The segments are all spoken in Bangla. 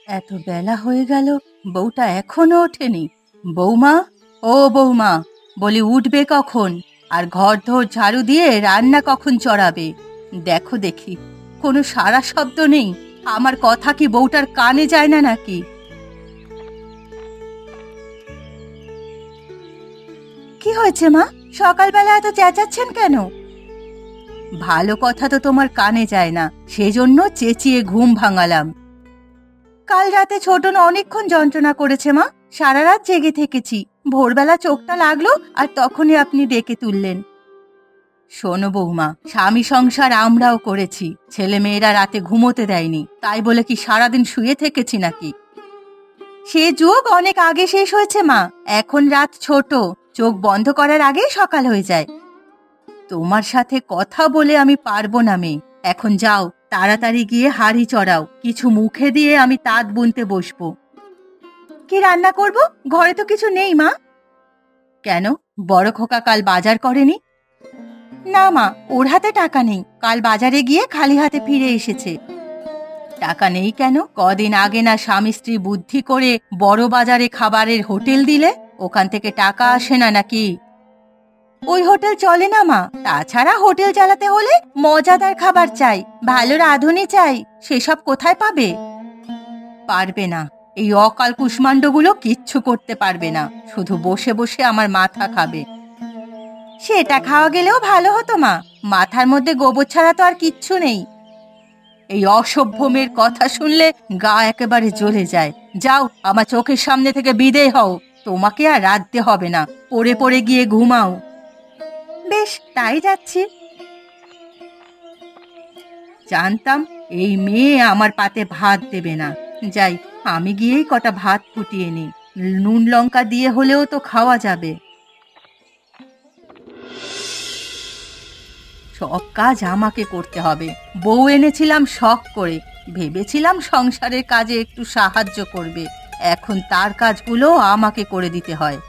এত বেলা হয়ে গেল, বউটা এখনো ওঠেনি। বৌমা, ও বৌমা, বলি উঠবে কখন? আর ঘর ধর ঝাড়ু দিয়ে রান্না কখন চড়াবে? দেখো দেখি, কোনো সারা শব্দ নেই। আমার কথা কি বউটার কানে যায় না নাকি? কি হয়েছে মা? সকালবেলা এত চেঁচাচ্ছেন কেন? ভালো কথা তো তোমার কানে যায় না, সেজন্য চেঁচিয়ে ঘুম ভাঙালাম। কাল রাতে ছোটন অনেকক্ষণ যন্ত্রণা করেছে মা, সারা রাত জেগে থেকেছি। ভোরবেলা চোখটা লাগলো আর তখনই আপনি ডেকে তুললেন। শোনো বৌমা, স্বামী সংসার আমরাও করেছি, ছেলে মেয়েরা রাতে ঘুমোতে দেয়নি, তাই বলে কি সারাদিন শুয়ে থেকেছি নাকি? সে যুগ অনেক আগে শেষ হয়েছে মা, এখন রাত ছোট, চোখ বন্ধ করার আগেই সকাল হয়ে যায়। তোমার সাথে কথা বলে আমি পারবো না মেয়ে, এখন যাও, তাড়াতাড়ি গিয়ে হাঁড়ি চড়াও, কিছু মুখে দিয়ে আমি তাঁত বুনতে বসবো। কি রান্না করব? ঘরে তো কিছু নেই মা। কেন, বড় খোকা কাল বাজার করেনি? না মা, ওর হাতে টাকা নেই, কাল বাজারে গিয়ে খালি হাতে ফিরে এসেছে। টাকা নেই কেন? কদিন আগে না স্বামী স্ত্রী বুদ্ধি করে বড় বাজারে খাবারের হোটেল দিলে, ওখান থেকে টাকা আসে না নাকি? ওই হোটেল চলে না মা, তাছাড়া হোটেল চালাতে হলে মজাদার খাবার চাই, ভালো রাঁধুনি চাই, সেসব কোথায় পাবে? পারবে না, এই অকাল কুষ্মাণ্ডগুলো কিচ্ছু করতে পারবে না, শুধু বসে বসে আমার মাথা খাবে। সেটা খাওয়া গেলেও ভালো হতো মা, মাথার মধ্যে গোবর ছাড়া তো আর কিচ্ছু নেই। এই অসভ্য মেয়ের কথা শুনলে গা একেবারে জ্বলে যায়। যাও, আমার চোখের সামনে থেকে বিদেয় হও, তোমাকে আর রাঁধতে হবে না, পড়ে পড়ে গিয়ে ঘুমাও। বেশ, তাই যাচ্ছি। জানতাম এই মেয়ে আমার পাতে ভাত দেবে না। যাই, আমি গিয়েই কটা ভাত ফুটিয়ে নিই, নুন লঙ্কা দিয়ে হলেও তো খাওয়া যাবে। সব কাজ আমাকে করতে হবে, বউ এনেছিলাম শখ করে, ভেবেছিলাম সংসারের কাজে একটু সাহায্য করবে, এখন তার কাজগুলো আমাকে করে দিতে হয়।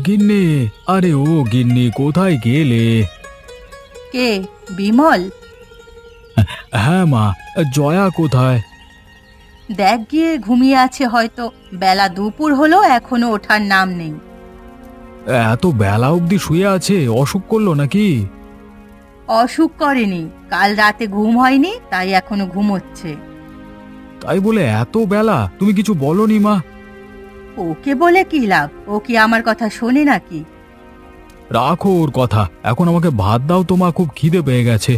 গিন্নি, আরে ও গিন্নি, কোথায় গেলে? কে? বিমল? হ্যাঁ মা, জয়া কোথায়? দেখ গিয়ে, ঘুমিয়ে আছে হয়তো, বেলা দুপুর হলো এখনো ওঠার নাম নেই। এত বেলা অবধি শুয়ে আছে, অসুখ করলো নাকি? অসুখ করেনি, কাল রাতে ঘুম হয়নি, তাই এখনো ঘুমোচ্ছে। তাই বলে এত বেলা তুমি কিছু বলনি মা? ওকে বলে কি লাভ, ও কি আমার কথা শোনে নাকি? রাখো ওর কথা, এখন আমাকে ভাত দাও তো মা, খুব খিদে পেয়ে গেছে।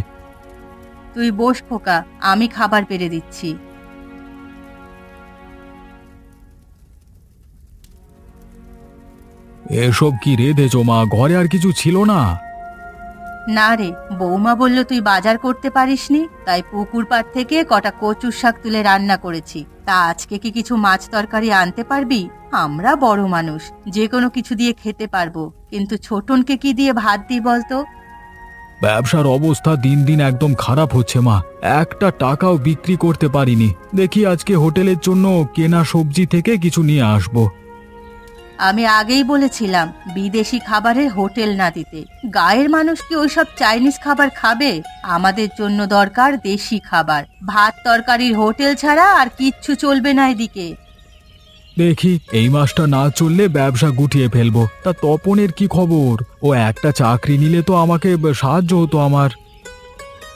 তুই বস খোকা, আমি খাবার পেড়ে দিচ্ছি। এসব কি রেঁধেছো মা? ঘরে আর কিছু ছিল না? না রে, বৌমা বলল তুই বাজার করতে পারিসনি, তাই পুকুর পাড় থেকে কটা কচুর শাক তুলে রান্না করেছি। তা আজকে কি কিছু মাছ তরকারি আনতে পারবি? আমরা বড় মানুষ, যে কোনো কিছু দিয়ে খেতে পারবো, কিন্তু ছোটনকে কি দিয়ে ভাত দিই বলতো? ব্যবসার অবস্থা দিন দিন একদম খারাপ হচ্ছে মা, একটা টাকাও বিক্রি করতে পারিনি। দেখি আজকে হোটেলের জন্য কেনা সবজি থেকে কিছু নিয়ে আসবো। আমি আগেই বলেছিলাম বিদেশি খাবারের হোটেল না দিতে, গায়ের মানুষ কি ওইসব চাইনিজ খাবার খাবে? আমাদের জন্য দরকার দেশি খাবার, ভাত তরকারির হোটেল ছাড়া আর কিচ্ছু চলবে না এদিকে। দেখি এই মাসটা না চললে ব্যবসা গুটিয়ে ফেলবো। তা তপনের কি খবর? ও একটা চাকরি নিলে তো আমাকে সাহায্য হতো আমার।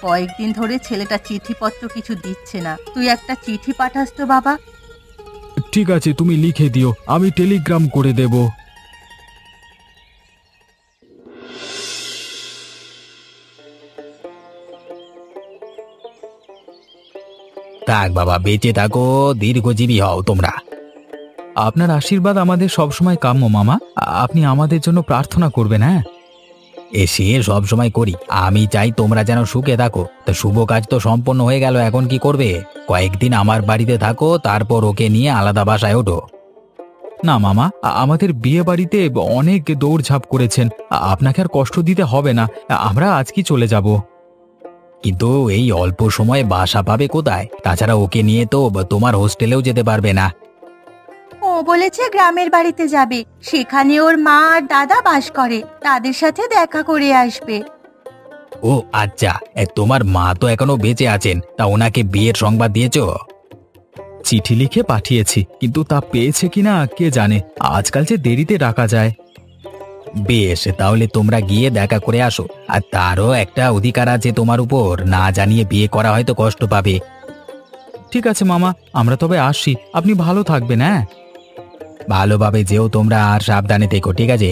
কয়েকদিন ধরে ছেলেটা চিঠিপত্র কিছু দিচ্ছে না, তুই একটা চিঠি পাঠাস তো বাবা। ঠিক আছে, তুমি লিখে দিও, আমি টেলিগ্রাম করে দেব। থাক বাবা, বেঁচে থাকো, দীর্ঘজীবী হও তোমরা। আপনার আশীর্বাদ আমাদের সবসময় কাম্য মামা, আপনি আমাদের জন্য প্রার্থনা করবেন। হ্যাঁ, এসে সব সময় করি, আমি চাই তোমরা যেন সুখে থাকো। তা শুভ কাজ তো সম্পন্ন হয়ে গেল, এখন কি করবে? কয়েকদিন আমার বাড়িতে থাকো, তারপর ওকে নিয়ে আলাদা বাসায় ওঠো। না মামা, আমাদের বিয়ে বাড়িতে অনেক দৌড়ঝাঁপ করেছেন, আপনাকে আর কষ্ট দিতে হবে না, আমরা আজকেই চলে যাব। কিন্তু এই অল্প সময়ে বাসা পাবে কোথায়? তাছাড়া ওকে নিয়ে তো তোমার হোস্টেলেও যেতে পারবে না। ও ও বলেছে গ্রামের বাড়িতে যাবে, সেখানে ওর মা আর দাদা বাস করে, তাদের সাথে দেখা করে আসবে। ও আচ্ছা, তোমার মা তো এখনো বেঁচে আছেন, তা ওনাকে বিয়ের সংবাদ দিয়েছো? চিঠি লিখে পাঠিয়েছি, কিন্তু তা পেয়েছে কিনা কে জানে, আজকাল যে দেরিতে ডাকা যায়। বেশ, তাহলে তোমরা গিয়ে দেখা করে আসো। আর তারও একটা অধিকার আছে তোমার উপর, না জানিয়ে বিয়ে করা হয়তো কষ্ট পাবে। ঠিক আছে মামা, আমরা তবে আসি, আপনি ভালো থাকবেন। হ্যাঁ, ভালোভাবে যেও তোমরা, আর সাবধানে থেকো, ঠিক আছে?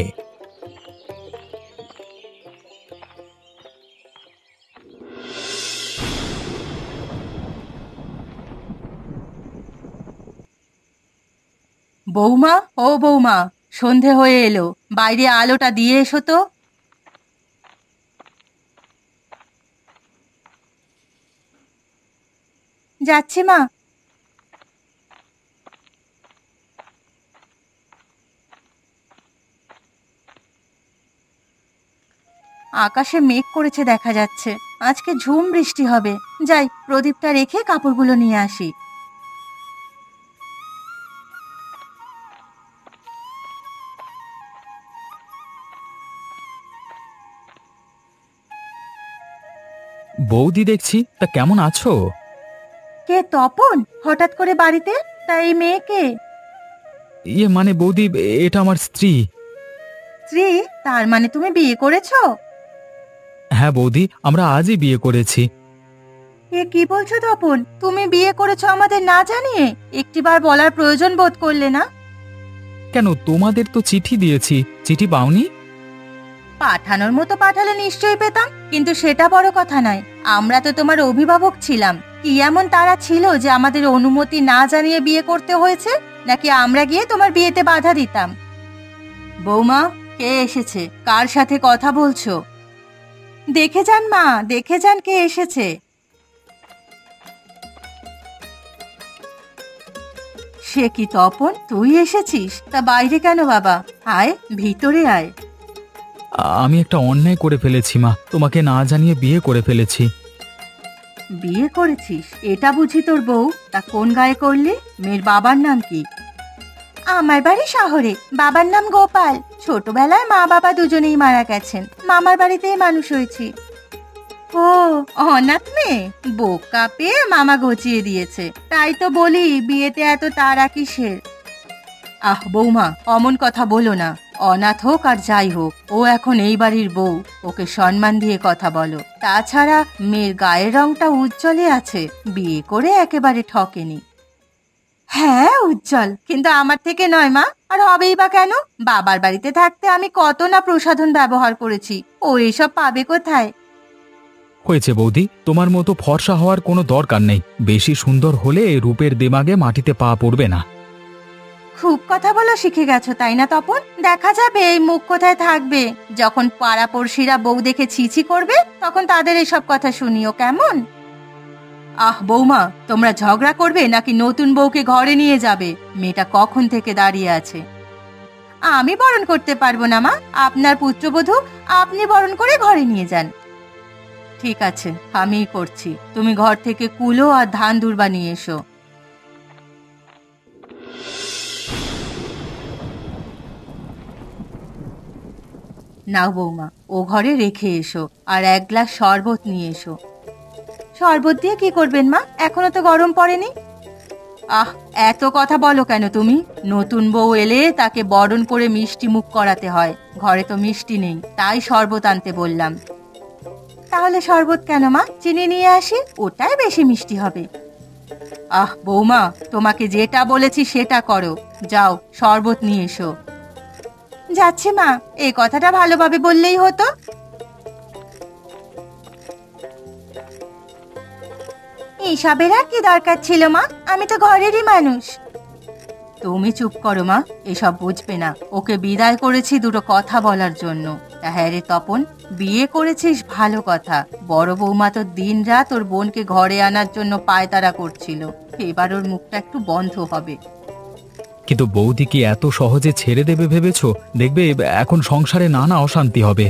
বৌমা, ও বৌমা, সন্ধে হয়ে এলো, বাইরে আলোটা দিয়ে এসো তো। যাচ্ছি মা। আকাশে মেঘ করেছে দেখা যাচ্ছে, আজকে ঝুম বৃষ্টি হবে। যাই, প্রদীপটা রেখে কাপড়গুলো নিয়ে আসি। বৌদি দেখছি, তা কেমন আছো? কে তপন হঠাৎ করে বাড়িতে? তা এই মেয়েকে? ইয়ে মানে বৌদি, এটা আমার স্ত্রী। স্ত্রী? তার মানে তুমি বিয়ে করেছো? হ্যাঁ বৌদি, আমরা আজই বিয়ে করেছি। এ কি বলছো তপন, তুমি বিয়ে করেছো আমাদের না জানিয়ে? একটিবার বলার প্রয়োজন বোধ করলে না? কেন, তোমাদের তো চিঠি দিয়েছি, চিঠি পাওনি? পাঠানোর মতো পাঠালে নিশ্চয়ই পেতাম, কিন্তু সেটা বড় কথা নয়। আমরা তো তোমার অভিভাবক ছিলাম, কি এমন তারা ছিল যে আমাদের অনুমতি না জানিয়ে বিয়ে করতে হয়েছে? নাকি আমরা গিয়ে তোমার বিয়েতে বাধা দিতাম? বৌমা, কে এসেছে? কার সাথে কথা বলছো? দেখে যান মা, দেখে যান কে এসেছে। সে কি তপন, তুই এসেছিস? তা বাইরে কেন বাবা? আয়, ভিতরে আয়। আমি একটা অন্যায় করে ফেলেছি মা, তোমাকে না জানিয়ে বিয়ে করে ফেলেছি। বিয়ে করেছিস? এটা বুঝি তোর বউ? তা কোন গায়ে করলি? মেয়ের বাবার নাম কি? আমার বাড়ি শহরে, বাবার নাম গোপাল। ছোটবেলায় মা বাবা দুজনেই মারা গেছেন, মামার বাড়িতেই মানুষ হয়েছি। ও, অনাথ মেয়ে? বোকা পেয়ে মামা ঘুচিয়ে দিয়েছে, তাই তো বলি বিয়েতে এত তাড়া কিসের? আহ বৌমা, অমন কথা বলো না। অনাথ হোক আর যাই হোক, ও এখন এই বাড়ির বউ, ওকে সম্মান দিয়ে কথা বলো। তাছাড়া মেয়ের গায়ের রংটা উজ্জ্বলই আছে, বিয়ে করে একেবারে ঠকেনি। হ্যাঁ উজ্জ্বল, কিন্তু আমার থেকে নয় মা, আর হবেই বা কেন? বাবার বাড়িতে থাকতে আমি কত না প্রসাধন ব্যবহার করেছি, ও এসব পাবে কোথায়? হয়েছে বৌদি, তোমার মতো ফর্সা হওয়ার কোনো দরকার নেই, বেশি সুন্দর হলে রূপের দেমাগে মাটিতে পা পড়বে না। খুব কথা বলা শিখে গেছো তাই না তপন? দেখা যাবে এই মুখ কোথায় থাকবে। যখন পাড়াপড়শিরা বউ দেখে ছিছি করবে, তখন তাদের এসব কথা শুনিও কেমন? আহ বৌমা, তোমরা ঝগড়া করবে নাকি নতুন বউকে ঘরে নিয়ে যাবে? মেয়েটা কখন থেকে দাঁড়িয়ে আছে। আমি বরণ করতে পারবো না মা, আপনার পুত্রবধূ, আপনি বরণ করে ঘরে নিয়ে যান। ঠিক আছে, আমিই করছি। তুমি ঘর থেকে কুলো আর ধান দুর্বা নিয়ে এসো। নাও বৌমা, ও ঘরে রেখে এসো, আর এক গ্লাস শরবত নিয়ে এসো। শরবত দিয়ে কি করবেন মা? এখনো তো গরম পড়েনি। আহ, এত কথা বলো কেন তুমি? নতুন বউ এলে তাকে বরণ করে মিষ্টি মুখ করাতে হয়, ঘরে তো মিষ্টি নেই, তাই শরবত আনতে বললাম। তাহলে শরবত কেন মা? চিনি নিয়ে আসি, ওটাই বেশি মিষ্টি হবে। আহ বৌমা, তোমাকে যেটা বলেছি সেটা করো। যাও, শরবত নিয়ে এসো। যাচ্ছি মা, এই কথাটা ভালোভাবে বললেই হতো। এইসবের আর কি দরকার ছিল মা? আমি তো ঘরেরই মানুষ। তুমি চুপ করো মা, এসব বুঝবে না। ওকে বিদায় করেছি দুটো কথা বলার জন্য। তা হ্যাঁ রে তপন, বিয়ে করেছিস ভালো কথা, বড় বৌমা তো দিন রাত ওর বোনকে ঘরে আনার জন্য পায়তারা করছিল, এবার ওর মুখটা একটু বন্ধ হবে। কিন্তু বৌদি কি এত সহজে ছেড়ে দেবে ভেবেছো? দেখবে এখন সংসারে নানা অশান্তি হবে।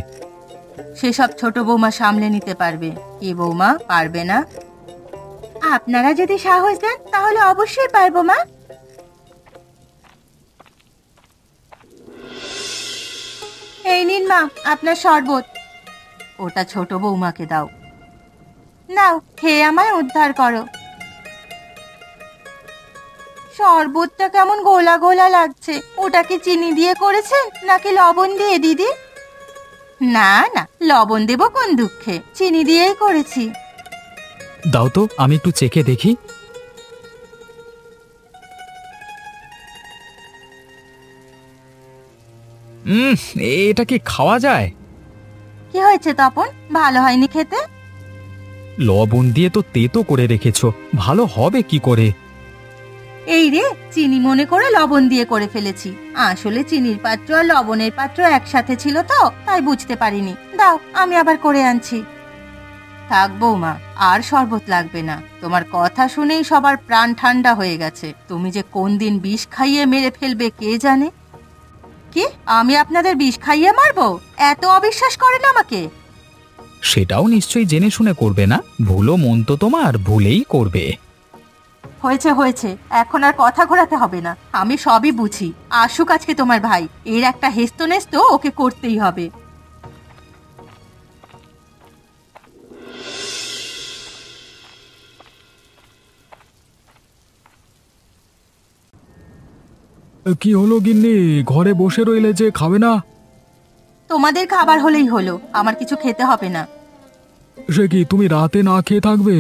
সেসব ছোট বৌমা সামলে নিতে পারবে। কি বৌমা, পারবে না? আপনারা যদি সাহস দেন তাহলে অবশ্যই পারবো মা। এই নিন মা আপনার শরবত। ওটা ছোট বৌমাকে দাও। নাও খেয়ে আমায় উদ্ধার করো। শরবতটা কেমন গোলা গোলা লাগছে, ওটা কি চিনি দিয়ে করেছেন নাকি লবণ দিয়ে দিদি? না না, লবণ দেব কোন দুঃখে, চিনি দিয়েই করেছি। দাও তো, আমি একটু চেখে দেখি। হুম, এটা কি খাওয়া যায়? কি হয়েছে তপন, ভালো হয়নি খেতে? লবণ দিয়ে তো তেতো করে রেখেছো, ভালো হবে কি করে? এই রে, চিনি মনে করে লবণ দিয়ে করে ফেলেছি। আসলে চিনির পাত্র আর লবণের পাত্র একসাথে ছিল তো, তাই বুঝতে পারিনি। দাও আমি আবার করে আনছি। থাক বৌমা, আর শরবত লাগবে না। তোমার কথা শুনেই সবার প্রাণ ঠান্ডা হয়ে গেছে। তুমি যে কোন দিন বিষ খাইয়ে মেরে ফেলবে কে জানে। কি, আমি আপনাদের বিষ খাইয়ে মারবো? এত অবিশ্বাস করেন আমাকে? সেটাও নিশ্চয়ই জেনে শুনে করবে না, ভুলো মন তো তোমার ভুলেই করবে। হয়েছে হয়েছে, এখন আর কথা ঘোরাতে হবে না। আমি সবই বুঝি। আসুক আজকে তোমার ভাই, এর একটা হেস্তনেস্ত ওকে করতেই হবে। কি হলো গিন্নি, ঘরে বসে রইলে যে, খাবে না? তোমাদের খাবার হলেই হলো, আমার কিছু খেতে হবে না। সে কি, তুমি রাতে না খেয়ে থাকবে?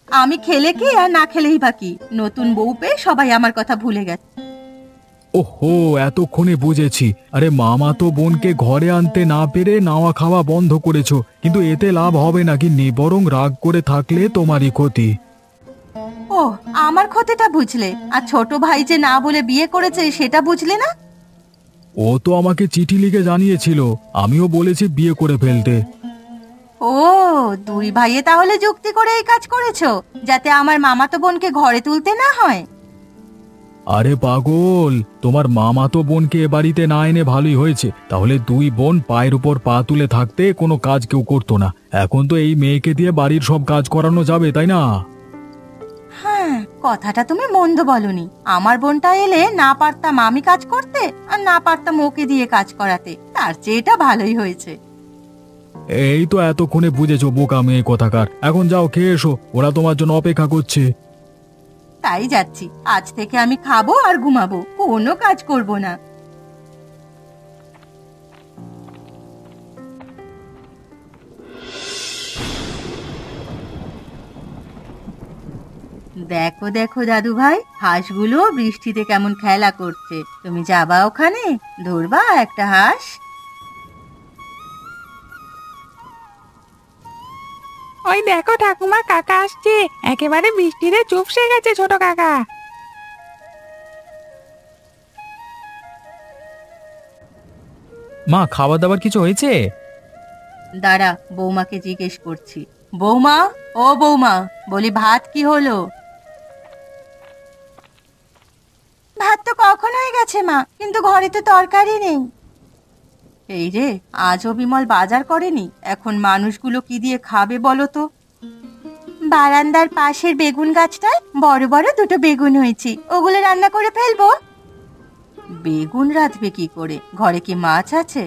আমি খেলে কি আর না খেলেই বাকি, নতুন বউ পেয়ে সবাই আমার কথা ভুলে গেছে। ওহো, এতক্ষণে বুঝেছি। আরে মামা তো বোনকে ঘরে আনতে না পেরে নাওয়া খাওয়া বন্ধ করেছো, কিন্তু এতে লাভ হবে না গিন্নি, বরং রাগ করে থাকলে তোমারই ক্ষতি। ও, আমার ক্ষতিটা বুঝলে, আর ছোট ভাই যে না বলে বিয়ে করেছে সেটা বুঝলে না? ও তো আমাকে চিঠি লিখে জানিয়েছিল, আমিও বলেছি বিয়ে করে ফেলতে। ও, দুই ভাইয়ে তাহলে যুক্তি করে এই কাজ করেছো, যাতে আমার মামাতো বোনকে ঘরে তুলতে না হয়। আরে পাগল, তোমার মামা তো বোনকে এ বাড়িতে না এনে ভালোই হয়েছে। তাহলে দুই বোন পায়ের উপর পা তুলে থাকতে কোনো কাজ কেউ করতো না। এখন তো এই মেয়েকে দিয়ে বাড়ির সব কাজ করানো যাবে, তাই না? হ্যাঁ, কথাটা তুমি মন্দ বলনি। আমার বোনটা এলে না পারতাম আমি কাজ করতে, আর না পারতাম ওকে দিয়ে কাজ করাতে। তার চেয়ে এটা ভালোই হয়েছে। এই তো এতক্ষণে বুঝেছো বোকা মেয়ে কোথাকার। এখন যাও, খেয়ে এসো, ওরা তোমার জন্য অপেক্ষা করছে। তাই যাচ্ছি, আজ থেকে আমি খাবো আর ঘুমাবো, কোনো কাজ করব না। দেখো দেখো দাদু ভাই, হাঁসগুলো বৃষ্টিতে কেমন খেলা করছে। তুমি যাবা ওখানে, ধরবা একটা হাঁস? ওই দেখো ঠাকুমা, কাকা আসছে। একেবারে বৃষ্টিতে চুপসে গেছে ছোট কাকা। মা, খাবার দাবার কিছু হয়েছে? দাঁড়া, বৌমাকে জিজ্ঞেস করছি। বৌমা, ও বৌমা, বলি ভাত কি হলো? ভাত তো কখন হয়ে গেছে মা, কিন্তু ঘরে তো তরকারি নেই। এই রে, আজও বিমল বাজার করেনি। এখন মানুষগুলো কি দিয়ে খাবে বলো তো? বারান্দার পাশের বেগুন গাছটায় বড় বড় দুটো বেগুন হয়েছে, ওগুলো রান্না করে ফেলবো। বেগুন রাঁধবে কি করে? ঘরে কি মাছ আছে?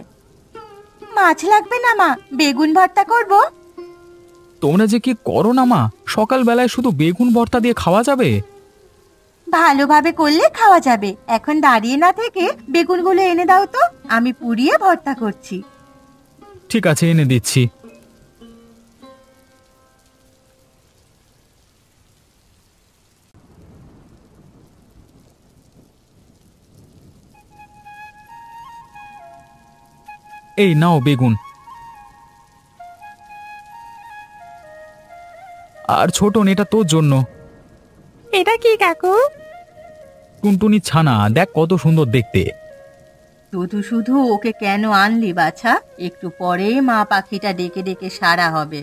মাছ লাগবে না মা, বেগুন ভর্তা করব। তোমরা যে কি করো না মা, সকালবেলায় শুধু বেগুন ভর্তা দিয়ে খাওয়া যাবে? ভালোভাবে করলে খাওয়া যাবে। এখন দাঁড়িয়ে না থেকে বেগুনগুলো এনে দাও তো, আমি পুড়িয়ে ভর্তা করছি। ঠিক আছে, এনে দিচ্ছি। এই নাও বেগুন। আর ছোটন, এটা তোর জন্য। এটা কি কাকু? টুনটুনি ছানা, দেখ কত সুন্দর দেখতে। শুধু শুধু ওকে কেন আনলি বাছা? একটু পরেই মা পাখিটা ডেকে ডেকে সারা হবে।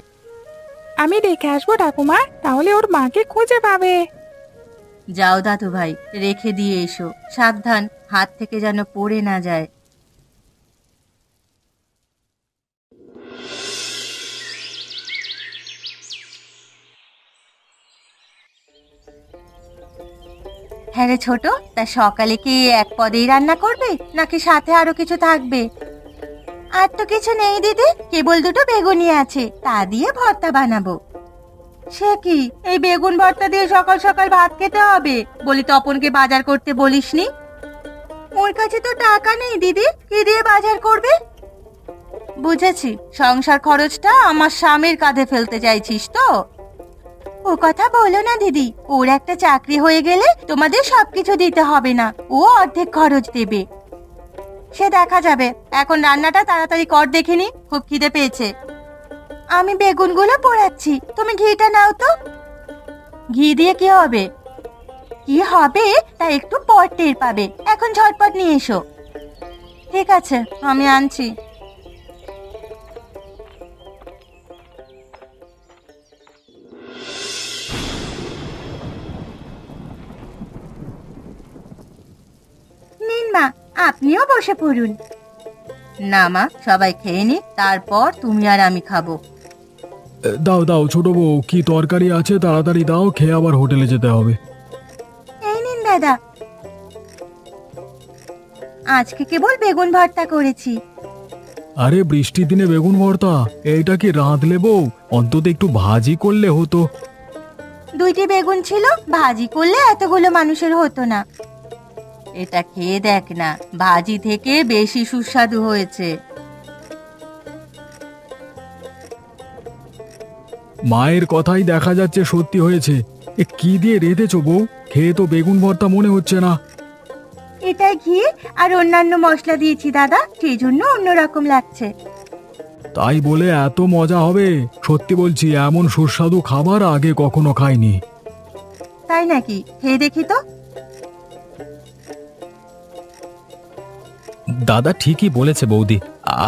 আমি দেখে আসবো ঠাকুমা, তাহলে ওর মাকে খুঁজে পাবে। যাও দাদু ভাই, রেখে দিয়ে এসো, সাবধান, হাত থেকে যেন পড়ে না যায়। হ্যাঁ রে ছোট, তা সকালে কি এক পদেই রান্না করবে নাকি সাথে আরো কিছু থাকবে? আর তো কিছু নেই দিদি, কেবল দুটো বেগুনি আছে, তা দিয়ে ভর্তা বানাবো। সে কি, এই বেগুন ভর্তা দিয়ে সকাল সকাল ভাত খেতে হবে? বলি তপনকে বাজার করতে বলিসনি? ওর কাছে তো টাকা নেই দিদি, কি দিয়ে বাজার করবে? বুঝেছি, সংসার খরচটা আমার স্বামীর কাঁধে ফেলতে চাইছিস তো? ও কথা বলো না দিদি, ওর একটা চাকরি হয়ে গেলে তোমাদের সবকিছু দিতে হবে না, ও অর্ধেক খরচ দেবে। সে দেখা যাবে, এখন রান্নাটা তাড়াতাড়ি কর দেখিনি, খুব খিদে পেয়েছে। আমি বেগুনগুলো পোড়াচ্ছি, তুমি ঘিটা নাও তো। ঘি দিয়ে কি হবে? কি হবে তা একটু পর টের পাবে, এখন ঝটপট নিয়ে এসো। ঠিক আছে, আমি আনছি। নিন মা, আপনিও বসে পড়ুন। না মা, সবাই খেয়ে নি, তারপর তুমি আর আমি খাবো। দাও দাও ছোট বউ, কি তরকারি আছে তাড়াতাড়ি দাও, খেয়ে আবার হোটেলে যেতে হবে। এই নিন দাদা, আজকে কেবল বেগুন ভর্তা করেছি। আরে বৃষ্টির দিনে বেগুন ভর্তা, এইটা কি রাঁধলে বউ? অন্তত একটু ভাজি করলে হতো। দুইটি বেগুন ছিল, ভাজি করলে এতগুলো মানুষের হতো না। এটা খেয়ে দেখ না, ভাজি থেকে বেশি সুস্বাদু হয়েছে। মায়ের কথাই দেখা যাচ্ছে সত্যি হয়েছে। এ কি দিয়ে রেঁধেছো বউ? খেয়ে তো বেগুন ভর্তা মনে হচ্ছে না। এটাই ঘি আর অন্যান্য মশলা দিয়েছি দাদা, সেই জন্য অন্যরকম লাগছে। তাই বলে এত মজা হবে? সত্যি বলছি, এমন সুস্বাদু খাবার আগে কখনো খাইনি। তাই নাকি? খেয়ে দেখি তো। দাদা ঠিকই বলেছে বৌদি,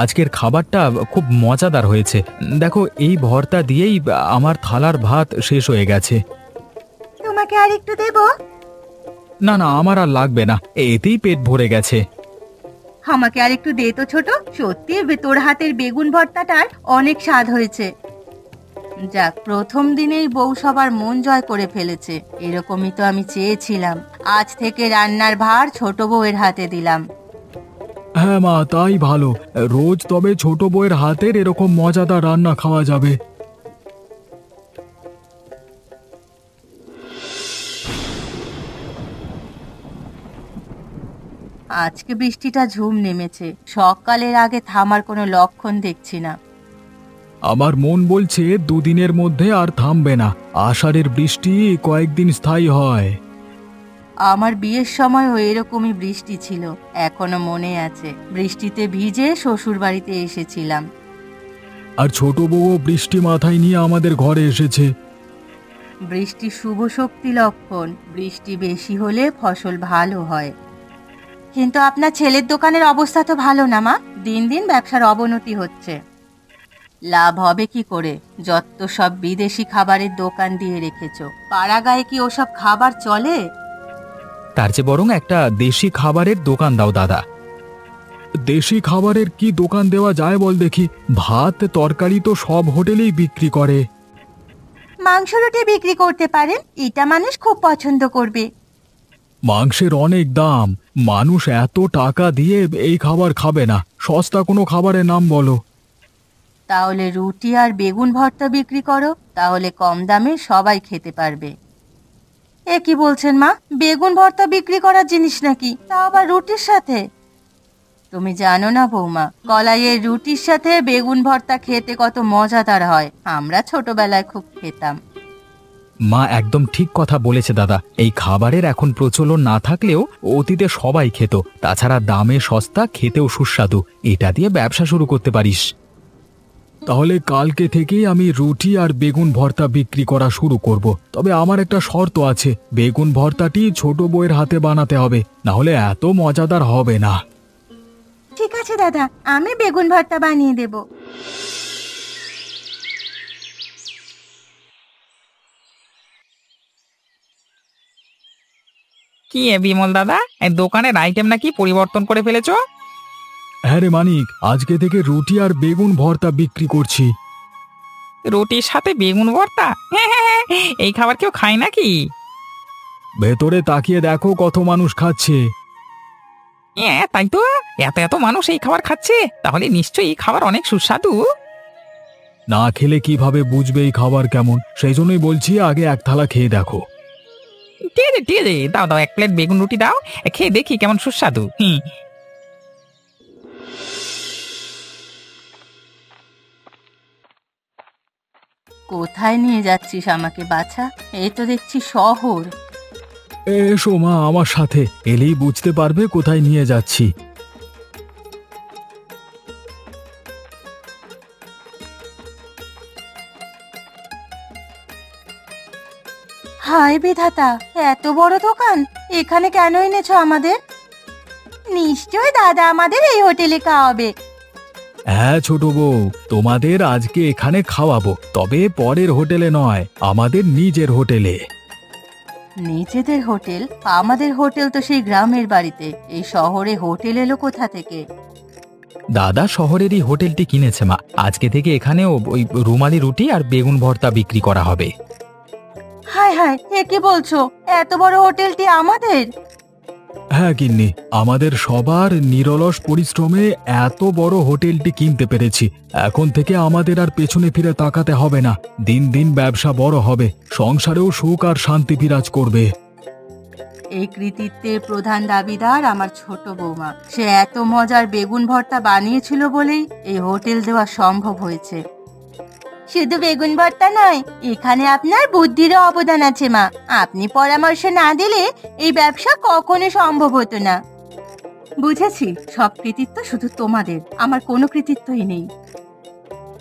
আজকের খাবারটা খুব মজাদার হয়েছে। দেখো, এই ভর্তা দিয়েই আমার থালার ভাত শেষ হয়ে গেছে। তোমাকে আর একটু দেবো? না না, আমার আর লাগবে না, এতেই পেট ভরে গেছে। আমাকে আর একটু দে তো ছোট, সত্যি তোর হাতের বেগুন ভর্তাটার অনেক স্বাদ হয়েছে। যাক, প্রথম দিনেই বউ সবার মন জয় করে ফেলেছে। এরকমই তো আমি চেয়েছিলাম। আজ থেকে রান্নার ভার ছোট বউয়ের হাতে দিলাম। হ্যাঁ মা, তাই ভালো। রোজ তবে ছোট বউয়ের হাতের এরকম মজাদার রান্না খাওয়া যাবে। আজকে বৃষ্টিটা ঝুম নেমেছে, সকালের আগে থামার কোনো লক্ষণ দেখছি না। আমার মন বলছে দুদিনের মধ্যে আর থামবে না। আষাঢ়ের বৃষ্টি কয়েকদিন স্থায়ী হয়। আমার বিয়ের সময়ও এরকমই বৃষ্টি ছিল, এখনো মনে আছে। বৃষ্টিতে ভিজে শ্বশুর বাড়িতে এসেছিলাম। আর ছোট বউও বৃষ্টি মাথায় নিয়ে আমাদের ঘরে এসেছে। বৃষ্টি শুভ শক্তি লক্ষণ, বৃষ্টি বেশি হলে ফসল ভালো হয়। কিন্তু আপনার ছেলের দোকানের অবস্থা তো ভালো না মা, দিন দিন ব্যবসার অবনতি হচ্ছে। লাভ হবে কি করে? যত সব বিদেশি খাবারের দোকান দিয়ে রেখেছো, পাড়া গায়ে কি ওসব খাবার চলে? তার চেয়ে বরং একটা দেশি খাবারের দোকান দাও দাদা। দেশি খাবারের কি দোকান দেওয়া যায় বল দেখি? ভাত তরকারি তো সব হোটেলেই বিক্রি করে। মাংস রুটি বিক্রি করতে পারেন, এটা মানুষ খুব পছন্দ করবে। মাংসের অনেক দাম, মানুষ এত টাকা দিয়ে এই খাবার খাবে না। সস্তা কোনো খাবারের নাম বলো। তাহলে রুটি আর বেগুন ভর্তা বিক্রি করো, তাহলে কম দামে সবাই খেতে পারবে। এ কি বলছেন মা, বেগুন ভর্তা বিক্রি করার জিনিস নাকি, তা আবার রুটির সাথে? তুমি জানো না বৌমা, কলাইয়ের রুটির সাথে বেগুন ভর্তা খেতে কত মজাদার হয়। আমরা ছোটবেলায় খুব খেতাম। মা একদম ঠিক কথা বলেছে দাদা। এই খাবারের এখন প্রচলন না থাকলেও অতীতে সবাই খেত। তাছাড়া দামে সস্তা, খেতেও সুস্বাদু। এটা দিয়ে ব্যবসা শুরু করতে পারিস। তাহলে কালকে থেকেই আমি রুটি আর বেগুন ভর্তা বিক্রি করা শুরু করব। তবে আমার একটা শর্ত আছে, বেগুন ভর্তাটি ছোট বউয়ের হাতে বানাতে হবে, না হলে এত মজাদার হবে না। ঠিক আছে দাদা, আমি বেগুন ভর্তা বানিয়ে দেব। কি বিমল দাদা, এই দোকানের আইটেম নাকি পরিবর্তন করে ফেলেছো? হ্যাঁ রে মানিক, আজকে থেকে রুটি আর বেগুন ভর্তা বিক্রি করছি। রুটির সাথে বেগুন ভর্তা? এই খাবার কেউ খায় নাকি? ভেতরে তাকিয়ে দেখো কত মানুষ খাচ্ছে। হ্যাঁ তাই তো, এত এত মানুষ এই খাবার খাচ্ছে, তাহলে নিশ্চয়ই এই খাবার অনেক সুস্বাদু। না খেলে কিভাবে বুঝবে এই খাবার কেমন? সেই জন্যই বলছি আগে এক থালা খেয়ে দেখো। ঠিক আছে ঠিক আছে, দাও দাও, 1 প্লেট বেগুন রুটি দাও, খেয়ে দেখি কেমন সুস্বাদু। কোথায় নিয়ে যাচ্ছিস আমাকে বাছা? এই তো দেখছি শহর। এসো মা আমার সাথে, এলেই বুঝতে পারবে কোথায় নিয়ে যাচ্ছি। হায় বিধাতা, এত বড় দোকান! এখানে কেন এনেছো আমাদের? নিশ্চয় দাদা আমাদের এই হোটেলে খাওয়াবে। হ্যাঁ ছোট বউ, তোমাদের আজকে এখানে খাওয়াবো, তবে পরের হোটেলে নয়, আমাদের নিজের হোটেলে। নিজেদের হোটেল? আমাদের হোটেল তো সেই গ্রামের বাড়িতে, এই শহরে হোটেল এলো কোথা থেকে? দাদা শহরেরই হোটেলটি কিনেছে মা, আজকে থেকে এখানেও ওই রুমালি রুটি আর বেগুন ভর্তা বিক্রি করা হবে। হায় হায়, এ কি বলছো? এত বড় হোটেলটি আমাদের? হ্যাঁ গিন্নি, আমাদের সবার নিরলস পরিশ্রমে এত বড় হোটেলটি কিনতে পেরেছি। এখন থেকে আমাদের আর পেছনে ফিরে তাকাতে হবে না। দিন দিন ব্যবসা বড় হবে, সংসারেও সুখ আর শান্তি বিরাজ করবে। এই কৃতিত্বের প্রধান দাবিদার আমার ছোট বৌমা। সে এত মজার বেগুন ভর্তা বানিয়েছিল বলেই এই হোটেল দেওয়া সম্ভব হয়েছে। শুধু বেগুন ভর্তা নয়, এখানে আপনার বুদ্ধিরও অবদান আছে মা। আপনি পরামর্শ না দিলে এই ব্যবসা কখনো সম্ভব হতো না। বুঝেছি, সব কৃতিত্ব শুধু তোমাদের, আমার কোনো কৃতিত্বই নেই।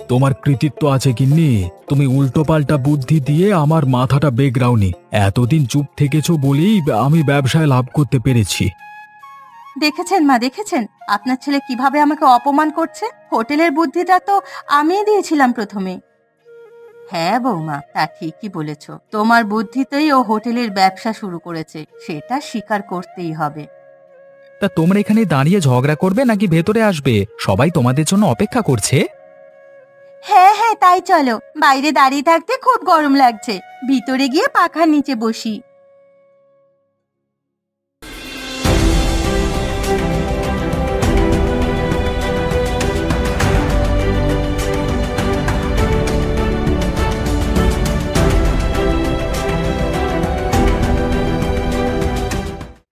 তোমার কৃতিত্ব আছে গিন্নি, তুমি উল্টোপাল্টা বুদ্ধি দিয়ে আমার মাথাটা বেগড়াওনি। এতদিন চুপ থেকেছো বলেই আমি ব্যবসায় লাভ করতে পেরেছি। দেখেছেন মা, দেখেছেন আপনার ছেলে কিভাবে আমাকে অপমান করছে? হোটেলের বুদ্ধিটা তো আমিই দিয়েছিলাম প্রথমে। হ্যাঁ বৌমা, তা ঠিকই বলেছ। তোমার বুদ্ধিতেই ও হোটেলের ব্যবসা শুরু করেছে, সেটা স্বীকার করতেই হবে। তা তোমরা এখানে দাঁড়িয়ে ঝগড়া করবে নাকি ভেতরে আসবে? সবাই তোমাদের জন্য অপেক্ষা করছে। হ্যাঁ হ্যাঁ, তাই চলো। বাইরে দাঁড়িয়ে থাকতে খুব গরম লাগছে, ভিতরে গিয়ে পাখার নিচে বসি।